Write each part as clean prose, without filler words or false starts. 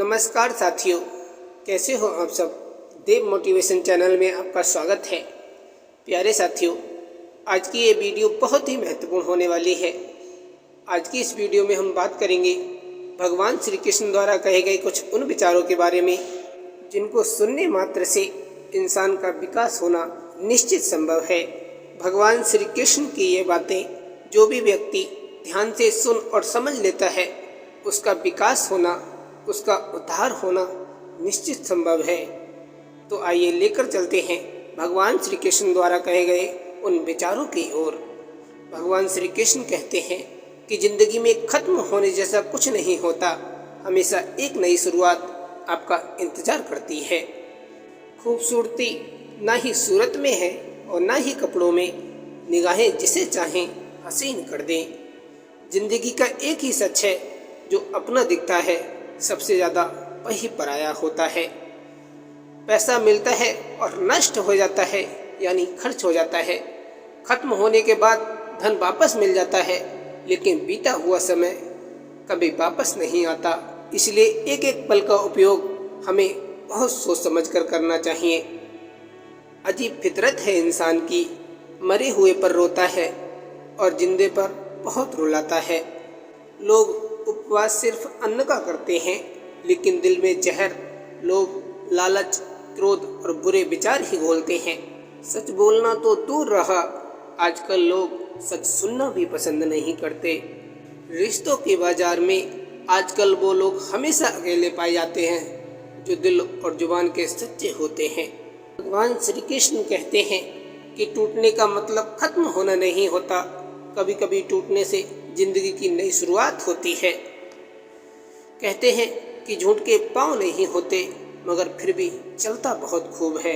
नमस्कार साथियों, कैसे हो आप सब। देव मोटिवेशन चैनल में आपका स्वागत है। प्यारे साथियों, आज की ये वीडियो बहुत ही महत्वपूर्ण होने वाली है। आज की इस वीडियो में हम बात करेंगे भगवान श्री कृष्ण द्वारा कहे गए कुछ उन विचारों के बारे में जिनको सुनने मात्र से इंसान का विकास होना निश्चित संभव है। भगवान श्री कृष्ण की ये बातें जो भी व्यक्ति ध्यान से सुन और समझ लेता है, उसका विकास होना, उसका उद्धार होना निश्चित संभव है। तो आइए लेकर चलते हैं भगवान श्री कृष्ण द्वारा कहे गए उन विचारों की ओर। भगवान श्री कृष्ण कहते हैं कि जिंदगी में खत्म होने जैसा कुछ नहीं होता, हमेशा एक नई शुरुआत आपका इंतजार करती है। खूबसूरती ना ही सूरत में है और ना ही कपड़ों में, निगाहें जिसे चाहें हसीन कर दें। जिंदगी का एक ही सच है, जो अपना दिखता है सबसे ज़्यादा वही पराया होता है। पैसा मिलता है और नष्ट हो जाता है, यानी खर्च हो जाता है। खत्म होने के बाद धन वापस मिल जाता है, लेकिन बीता हुआ समय कभी वापस नहीं आता। इसलिए एक एक पल का उपयोग हमें बहुत सोच समझ कर करना चाहिए। अजीब फितरत है इंसान की, मरे हुए पर रोता है और जिंदे पर बहुत रुलाता है। लोग उपवास सिर्फ अन्न का करते हैं, लेकिन दिल में जहर, लोभ, लालच, क्रोध और बुरे विचार ही घोलते हैं। सच बोलना तो दूर रहा, आजकल लोग सच सुनना भी पसंद नहीं करते। रिश्तों के बाजार में आजकल वो लोग हमेशा अकेले पाए जाते हैं जो दिल और जुबान के सच्चे होते हैं। भगवान श्री कृष्ण कहते हैं कि टूटने का मतलब खत्म होना नहीं होता, कभी कभी टूटने से जिंदगी की नई शुरुआत होती है। कहते हैं कि झूठ के पाँव नहीं होते, मगर फिर भी चलता बहुत खूब है।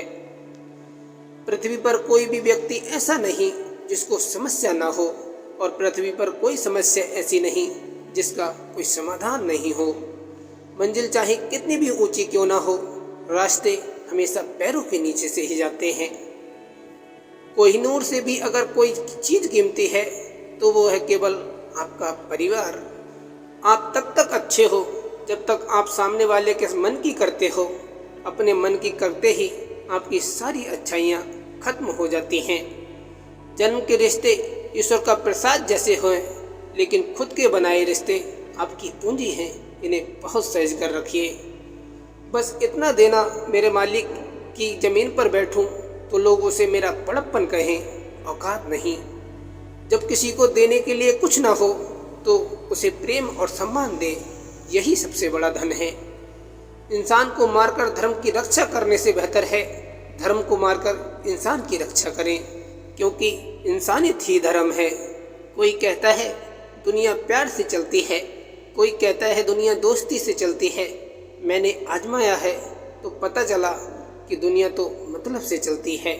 पृथ्वी पर कोई भी व्यक्ति ऐसा नहीं जिसको समस्या ना हो, और पृथ्वी पर कोई समस्या ऐसी नहीं जिसका कोई समाधान नहीं हो। मंजिल चाहे कितनी भी ऊंची क्यों ना हो, रास्ते हमेशा पैरों के नीचे से ही जाते हैं। कोहिनूर से भी अगर कोई चीज कीमती है तो वो है केवल आपका परिवार। आप तब तक अच्छे हो जब तक आप सामने वाले के मन की करते हो। अपने मन की करते ही आपकी सारी अच्छाइयाँ खत्म हो जाती हैं। जन्म के रिश्ते ईश्वर का प्रसाद जैसे हों, लेकिन खुद के बनाए रिश्ते आपकी पूंजी हैं, इन्हें बहुत सहेज कर रखिए। बस इतना देना, मेरे मालिक की ज़मीन पर बैठूं तो लोग उसे मेरा बड़प्पन कहें, औकात नहीं। जब किसी को देने के लिए कुछ ना हो तो उसे प्रेम और सम्मान दे, यही सबसे बड़ा धन है। इंसान को मारकर धर्म की रक्षा करने से बेहतर है धर्म को मारकर इंसान की रक्षा करें, क्योंकि इंसानियत ही धर्म है। कोई कहता है दुनिया प्यार से चलती है, कोई कहता है दुनिया दोस्ती से चलती है। मैंने आजमाया है तो पता चला कि दुनिया तो मतलब से चलती है।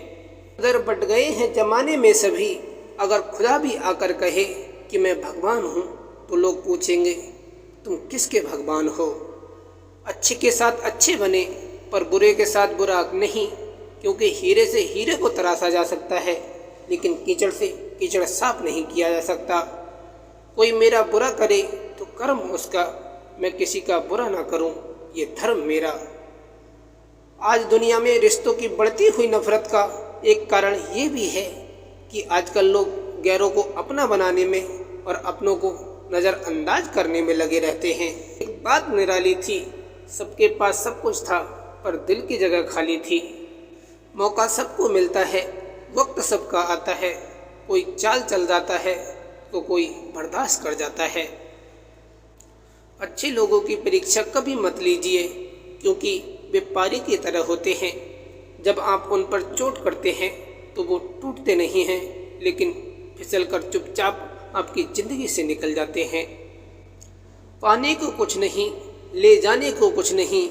अगर बढ़ गए हैं जमाने में सभी, अगर खुदा भी आकर कहे कि मैं भगवान हूँ, तो लोग पूछेंगे तुम किसके भगवान हो। अच्छे के साथ अच्छे बने, पर बुरे के साथ बुरा नहीं, क्योंकि हीरे से हीरे को तराशा जा सकता है, लेकिन कीचड़ से कीचड़ साफ नहीं किया जा सकता। कोई मेरा बुरा करे तो कर्म उसका, मैं किसी का बुरा ना करूं, ये धर्म मेरा। आज दुनिया में रिश्तों की बढ़ती हुई नफरत का एक कारण ये भी है कि आजकल लोग गैरों को अपना बनाने में और अपनों को नज़रअंदाज करने में लगे रहते हैं। एक बात निराली थी, सबके पास सब कुछ था, पर दिल की जगह खाली थी। मौका सबको मिलता है, वक्त सबका आता है, कोई चाल चल जाता है तो कोई बर्दाश्त कर जाता है। अच्छे लोगों की परीक्षा कभी मत लीजिए, क्योंकि वे पारी की तरह होते हैं। जब आप उन पर चोट करते हैं तो वो टूटते नहीं हैं, लेकिन फिसलकर चुपचाप आपकी ज़िंदगी से निकल जाते हैं। पाने को कुछ नहीं, ले जाने को कुछ नहीं,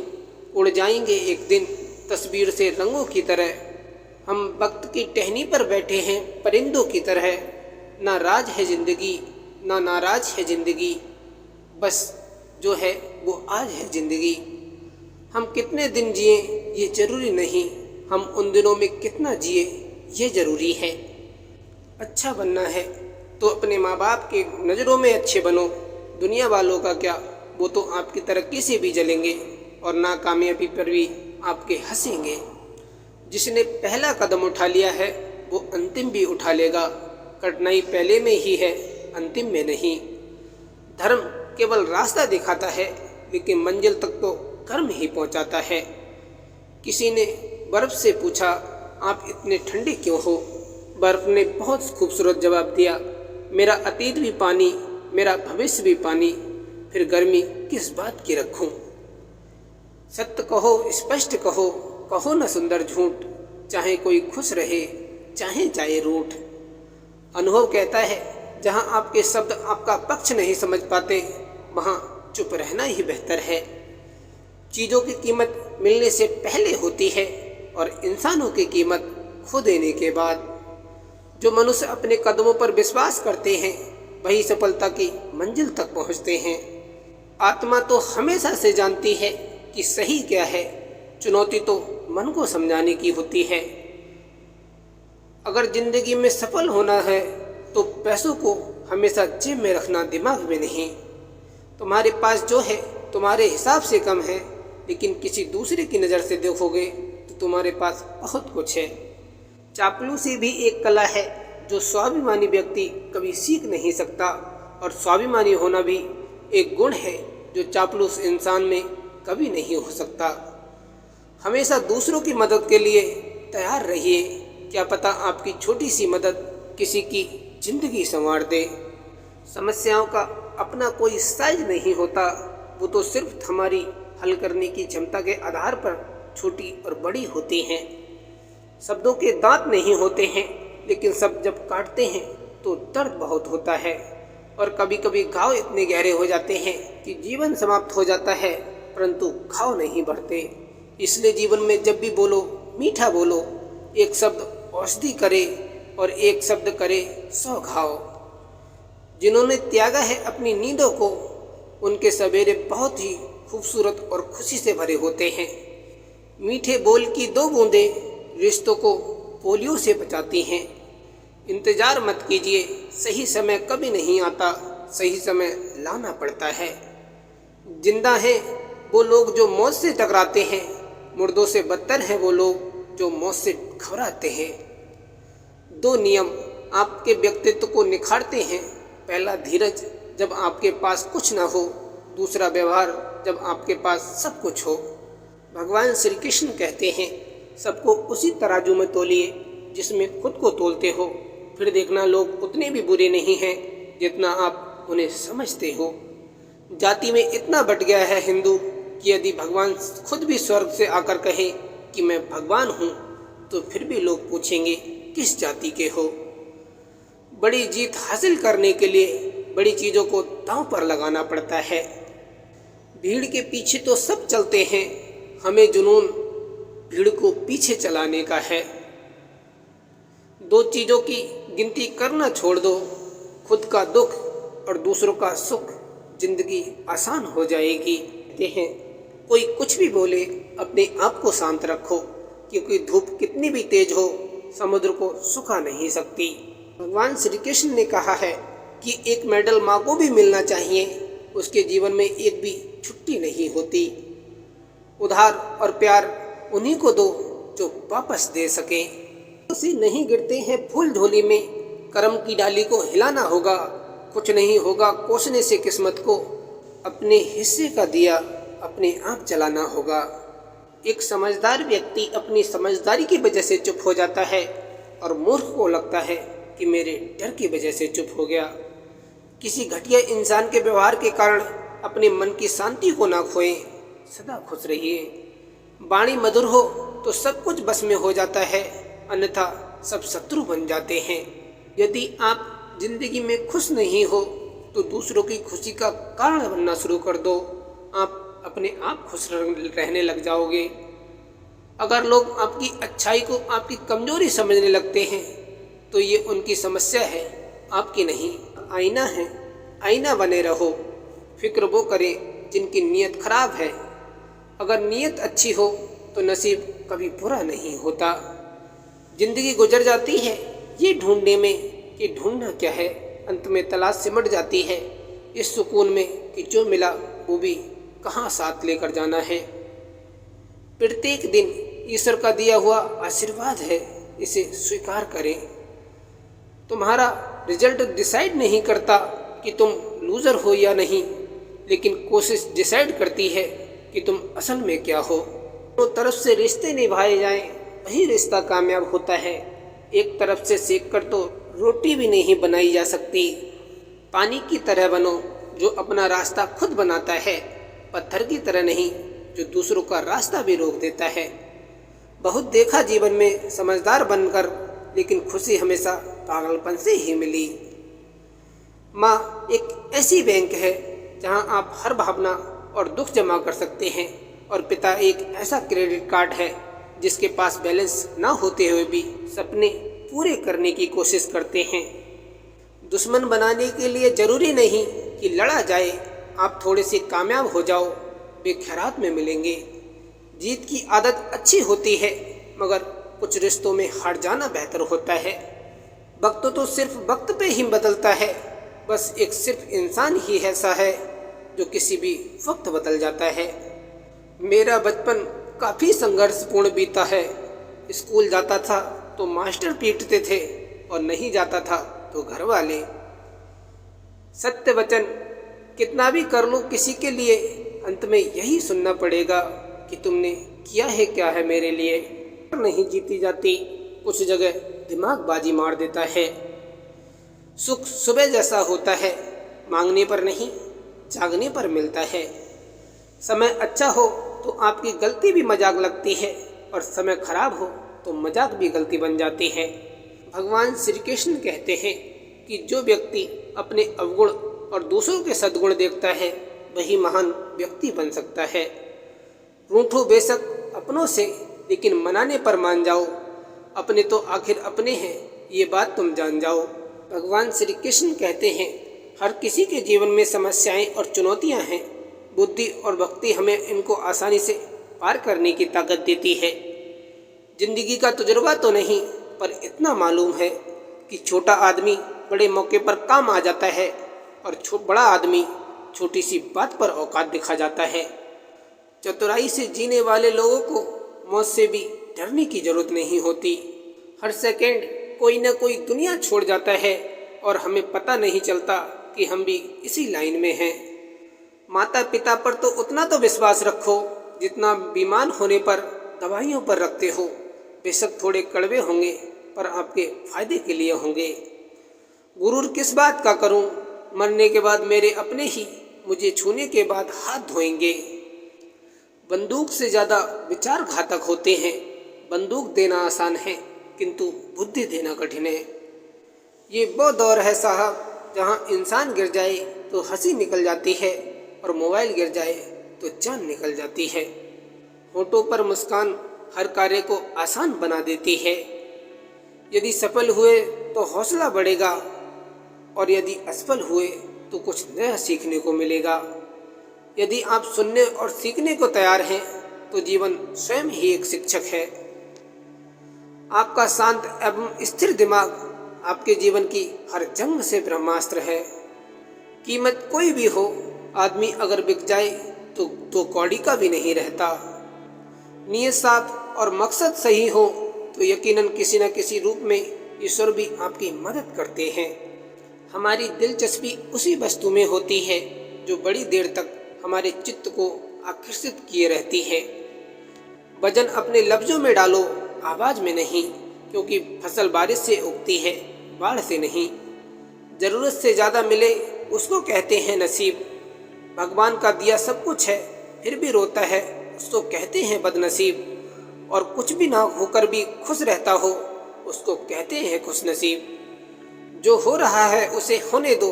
उड़ जाएंगे एक दिन तस्वीर से रंगों की तरह। हम वक्त की टहनी पर बैठे हैं परिंदों की तरह। ना राज है ज़िंदगी, ना नाराज है ज़िंदगी, बस जो है वो आज है ज़िंदगी। हम कितने दिन जिए ये ज़रूरी नहीं, हम उन दिनों में कितना जिए ये ज़रूरी है। अच्छा बनना है तो अपने माँ बाप के नज़रों में अच्छे बनो। दुनिया वालों का क्या, वो तो आपकी तरक्की से भी जलेंगे। और नाकामयाबी पर भी आपके हंसेंगे। जिसने पहला कदम उठा लिया है वो अंतिम भी उठा लेगा। कठिनाई पहले में ही है, अंतिम में नहीं। धर्म केवल रास्ता दिखाता है, लेकिन मंजिल तक तो कर्म ही पहुंचाता है। किसी ने बर्फ से पूछा, आप इतने ठंडे क्यों हो? बर्फ ने बहुत खूबसूरत जवाब दिया, मेरा अतीत भी पानी, मेरा भविष्य भी पानी, फिर गर्मी किस बात की रखूं? सत्य कहो, स्पष्ट कहो, कहो न सुंदर झूठ, चाहे कोई खुश रहे, चाहे जाए रूठ। अनुभव कहता है, जहां आपके शब्द आपका पक्ष नहीं समझ पाते, वहां चुप रहना ही बेहतर है। चीज़ों की कीमत मिलने से पहले होती है और इंसानों की कीमत खो देने के बाद। जो मनुष्य अपने कदमों पर विश्वास करते हैं वही सफलता की मंजिल तक पहुंचते हैं। आत्मा तो हमेशा से जानती है कि सही क्या है, चुनौती तो मन को समझाने की होती है। अगर जिंदगी में सफल होना है तो पैसों को हमेशा जेब में रखना, दिमाग में नहीं। तुम्हारे पास जो है तुम्हारे हिसाब से कम है, लेकिन किसी दूसरे की नज़र से देखोगे तो तुम्हारे पास बहुत कुछ है। चापलूसी भी एक कला है जो स्वाभिमानी व्यक्ति कभी सीख नहीं सकता, और स्वाभिमानी होना भी एक गुण है जो चापलूस इंसान में कभी नहीं हो सकता। हमेशा दूसरों की मदद के लिए तैयार रहिए, क्या पता आपकी छोटी सी मदद किसी की जिंदगी संवार दे। समस्याओं का अपना कोई साइज नहीं होता, वो तो सिर्फ हमारी हल करने की क्षमता के आधार पर छोटी और बड़ी होती हैं। शब्दों के दांत नहीं होते हैं, लेकिन सब जब काटते हैं तो दर्द बहुत होता है, और कभी कभी घाव इतने गहरे हो जाते हैं कि जीवन समाप्त हो जाता है, परंतु घाव नहीं बढ़ते। इसलिए जीवन में जब भी बोलो, मीठा बोलो। एक शब्द औषधि करे और एक शब्द करे 100 घाव। जिन्होंने त्यागा है अपनी नींदों को, उनके सवेरे बहुत ही खूबसूरत और खुशी से भरे होते हैं। मीठे बोल की 2 बूंदें रिश्तों को पोलियो से बचाती हैं। इंतजार मत कीजिए, सही समय कभी नहीं आता, सही समय लाना पड़ता है। जिंदा हैं वो लोग जो मौत से टकराते हैं, मुर्दों से बदतर हैं वो लोग जो मौत से घबराते हैं। 2 नियम आपके व्यक्तित्व को निखारते हैं। पहला धीरज, जब आपके पास कुछ न हो। दूसरा व्यवहार, जब आपके पास सब कुछ हो। भगवान श्री कृष्ण कहते हैं, सबको उसी तराजू में तोलिए जिसमें खुद को तोलते हो, फिर देखना लोग उतने भी बुरे नहीं हैं जितना आप उन्हें समझते हो। जाति में इतना बट गया है हिंदू कि यदि भगवान खुद भी स्वर्ग से आकर कहे कि मैं भगवान हूँ, तो फिर भी लोग पूछेंगे किस जाति के हो। बड़ी जीत हासिल करने के लिए बड़ी चीज़ों को दांव पर लगाना पड़ता है। भीड़ के पीछे तो सब चलते हैं, हमें जुनून भीड़ को पीछे चलाने का है। 2 चीज़ों की गिनती करना छोड़ दो, खुद का दुख और दूसरों का सुख, जिंदगी आसान हो जाएगी। कहते हैं, कोई कुछ भी बोले, अपने आप को शांत रखो, क्योंकि धूप कितनी भी तेज हो समुद्र को सुखा नहीं सकती। भगवान श्री कृष्ण ने कहा है कि एक मेडल माँ को भी मिलना चाहिए, उसके जीवन में एक भी छुट्टी नहीं होती। उधार और प्यार उन्हीं को दो जो वापस दे सके। उसे नहीं गिरते हैं फूल झोली में, कर्म की डाली को हिलाना होगा। कुछ नहीं होगा कोसने से किस्मत को, अपने हिस्से का दिया अपने आप जलाना होगा। एक समझदार व्यक्ति अपनी समझदारी की वजह से चुप हो जाता है, और मूर्ख को लगता है कि मेरे डर की वजह से चुप हो गया। किसी घटिया इंसान के व्यवहार के कारण अपने मन की शांति को ना खोएं, सदा खुश रहिए। वाणी मधुर हो तो सब कुछ बस में हो जाता है, अन्यथा सब शत्रु बन जाते हैं। यदि आप जिंदगी में खुश नहीं हो तो दूसरों की खुशी का कारण बनना शुरू कर दो, आप अपने आप खुश रहने लग जाओगे। अगर लोग आपकी अच्छाई को आपकी कमजोरी समझने लगते हैं तो ये उनकी समस्या है, आपकी नहीं। आईना है, आईना बने रहो। फिक्र वो करें जिनकी नीयत खराब है। अगर नीयत अच्छी हो तो नसीब कभी बुरा नहीं होता। जिंदगी गुजर जाती है ये ढूंढने में कि ढूंढना क्या है, अंत में तलाश सिमट जाती है इस सुकून में कि जो मिला वो भी कहाँ साथ लेकर जाना है। प्रत्येक दिन ईश्वर का दिया हुआ आशीर्वाद है, इसे स्वीकार करें। तुम्हारा रिजल्ट डिसाइड नहीं करता कि तुम लूज़र हो या नहीं, लेकिन कोशिश डिसाइड करती है कि तुम असल में क्या हो। दोनों तरफ से रिश्ते निभाए जाएं, वही रिश्ता कामयाब होता है। एक तरफ से सेक कर तो रोटी भी नहीं बनाई जा सकती। पानी की तरह बनो जो अपना रास्ता खुद बनाता है, पत्थर की तरह नहीं जो दूसरों का रास्ता भी रोक देता है। बहुत देखा जीवन में समझदार बनकर, लेकिन खुशी हमेशा पागलपन से ही मिली। माँ एक ऐसी बैंक है जहाँ आप हर भावना और दुख जमा कर सकते हैं, और पिता एक ऐसा क्रेडिट कार्ड है जिसके पास बैलेंस ना होते हुए भी सपने पूरे करने की कोशिश करते हैं। दुश्मन बनाने के लिए जरूरी नहीं कि लड़ा जाए, आप थोड़े से कामयाब हो जाओ, वे खैरात में मिलेंगे। जीत की आदत अच्छी होती है, मगर कुछ रिश्तों में हार जाना बेहतर होता है। वक्त तो सिर्फ वक्त पे ही बदलता है, बस एक सिर्फ इंसान ही ऐसा है जो किसी भी वक्त बदल जाता है। मेरा बचपन काफ़ी संघर्षपूर्ण बीता है। स्कूल जाता था तो मास्टर पीटते थे, और नहीं जाता था तो घर वाले। सत्य वचन कितना भी कर लो किसी के लिए, अंत में यही सुनना पड़ेगा कि तुमने किया है क्या है मेरे लिए। नहीं जीती जाती, कुछ जगह दिमाग बाजी मार देता है। सुख सुबह जैसा होता है, मांगने पर नहीं जागने पर मिलता है। समय अच्छा हो तो आपकी गलती भी मजाक लगती है, और समय खराब हो तो मजाक भी गलती बन जाती है। भगवान श्री कृष्ण कहते हैं कि जो व्यक्ति अपने अवगुण और दूसरों के सद्गुण देखता है, वही महान व्यक्ति बन सकता है। रूठो बेशक अपनों से, लेकिन मनाने पर मान जाओ। अपने तो आखिर अपने हैं, ये बात तुम जान जाओ। भगवान श्री कृष्ण कहते हैं, हर किसी के जीवन में समस्याएं और चुनौतियां हैं। बुद्धि और भक्ति हमें इनको आसानी से पार करने की ताकत देती है। जिंदगी का तजुर्बा तो नहीं, पर इतना मालूम है कि छोटा आदमी बड़े मौके पर काम आ जाता है, और बड़ा आदमी छोटी सी बात पर औकात दिखा जाता है। चतुराई से जीने वाले लोगों को मौत से भी डरने की जरूरत नहीं होती। हर सेकंड कोई ना कोई दुनिया छोड़ जाता है, और हमें पता नहीं चलता कि हम भी इसी लाइन में हैं। माता पिता पर तो उतना तो विश्वास रखो जितना बीमार होने पर दवाइयों पर रखते हो। बेशक थोड़े कड़वे होंगे, पर आपके फायदे के लिए होंगे। गुरूर किस बात का करूं, मरने के बाद मेरे अपने ही मुझे छूने के बाद हाथ धोएंगे। बंदूक से ज़्यादा विचार घातक होते हैं। बंदूक देना आसान है, किंतु बुद्धि देना कठिन है। ये वो दौर है साहब, जहाँ इंसान गिर जाए तो हंसी निकल जाती है, और मोबाइल गिर जाए तो जान निकल जाती है। होठों पर मुस्कान हर कार्य को आसान बना देती है। यदि सफल हुए तो हौसला बढ़ेगा, और यदि असफल हुए तो कुछ नया सीखने को मिलेगा। यदि आप सुनने और सीखने को तैयार हैं तो जीवन स्वयं ही एक शिक्षक है। आपका शांत एवं स्थिर दिमाग आपके जीवन की हर जंग से ब्रह्मास्त्र है। कीमत कोई भी हो, आदमी अगर बिक जाए तो दो कौड़ी का भी नहीं रहता। नियत साफ और मकसद सही हो तो यकीनन किसी न किसी रूप में ईश्वर भी आपकी मदद करते हैं। हमारी दिलचस्पी उसी वस्तु में होती है जो बड़ी देर तक हमारे चित्त को आकर्षित किए रहती है। वजन अपने लफ्जों में डालो, आवाज में नहीं, क्योंकि फसल बारिश से उगती है, बाढ़ से नहीं। जरूरत से ज़्यादा मिले उसको कहते हैं नसीब। भगवान का दिया सब कुछ है फिर भी रोता है, उसको कहते हैं बदनसीब। और कुछ भी ना होकर भी खुश रहता हो, उसको कहते हैं खुशनसीब। जो हो रहा है उसे होने दो,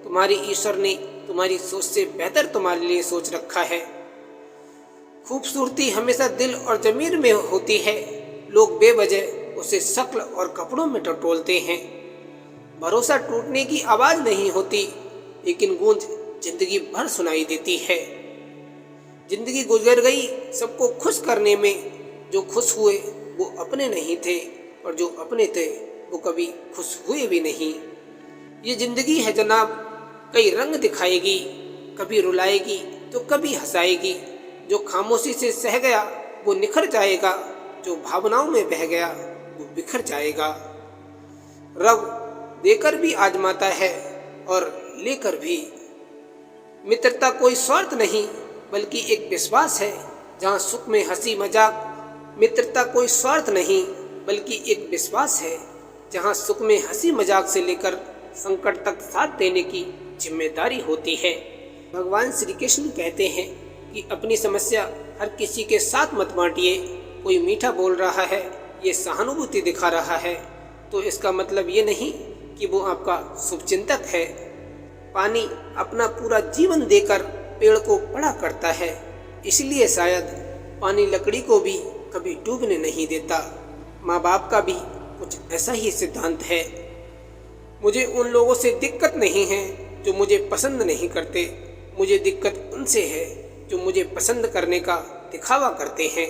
तुम्हारी ईश्वर ने तुम्हारी सोच से बेहतर तुम्हारे लिए सोच रखा है। खूबसूरती हमेशा दिल और जमीर में होती है। लोग बेवजह उसे शक्ल और कपड़ों में टटोलते हैं। भरोसा टूटने की आवाज नहीं होती, लेकिन गूंज जिंदगी भर सुनाई देती है। जिंदगी गुजर गई सबको खुश करने में। जो खुश हुए वो अपने नहीं थे, और जो अपने थे वो कभी खुश हुए भी नहीं। ये जिंदगी है जनाब, कई रंग दिखाएगी, कभी रुलाएगी तो कभी हंसाएगी। जो खामोशी से सह गया वो निखर जाएगा, जो भावनाओं में बह गया वो बिखर जाएगा। रब देकर भी आजमाता है और लेकर भी। मित्रता कोई स्वार्थ नहीं बल्कि एक विश्वास है, जहाँ सुख में हंसी मजाक। मित्रता कोई स्वार्थ नहीं बल्कि एक विश्वास है, जहाँ सुख में हंसी मजाक से लेकर संकट तक साथ देने की जिम्मेदारी होती है। भगवान श्री कृष्ण कहते हैं कि अपनी समस्या हर किसी के साथ मत बांटिए। कोई मीठा बोल रहा है, ये सहानुभूति दिखा रहा है, तो इसका मतलब ये नहीं कि वो आपका शुभचिंतक है। पानी अपना पूरा जीवन देकर पेड़ को बड़ा करता है, इसलिए शायद पानी लकड़ी को भी कभी डूबने नहीं देता। माँ बाप का भी कुछ ऐसा ही सिद्धांत है। मुझे उन लोगों से दिक्कत नहीं है जो मुझे पसंद नहीं करते, मुझे दिक्कत उनसे है जो मुझे पसंद करने का दिखावा करते हैं।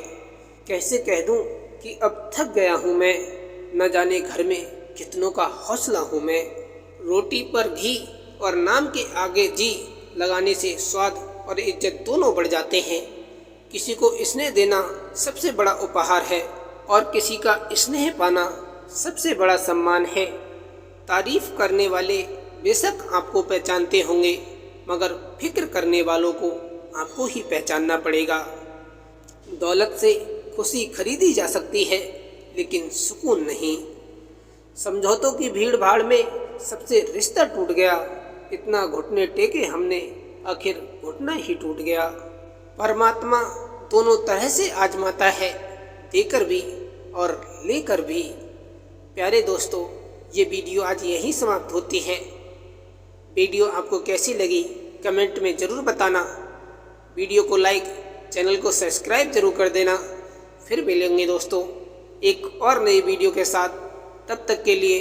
कैसे कह दूं कि अब थक गया हूँ मैं, न जाने घर में कितनों का हौसला हूँ मैं। रोटी पर घी और नाम के आगे जी लगाने से स्वाद और इज्जत दोनों बढ़ जाते हैं। किसी को स्नेह देना सबसे बड़ा उपहार है और किसी का स्नेह पाना सबसे बड़ा सम्मान है। तारीफ करने वाले बेशक आपको पहचानते होंगे, मगर फिक्र करने वालों को आपको ही पहचानना पड़ेगा। दौलत से खुशी खरीदी जा सकती है, लेकिन सुकून नहीं। समझौतों की भीड़ भाड़ में सबसे रिश्ता टूट गया। इतना घुटने टेके हमने, आखिर घुटना ही टूट गया। परमात्मा दोनों तरह से आजमाता है, देकर भी और लेकर भी। प्यारे दोस्तों, ये वीडियो आज यहीं समाप्त होती है। वीडियो आपको कैसी लगी कमेंट में ज़रूर बताना। वीडियो को लाइक, चैनल को सब्सक्राइब जरूर कर देना। फिर मिलेंगे दोस्तों एक और नई वीडियो के साथ। तब तक के लिए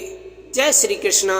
जय श्री कृष्णा।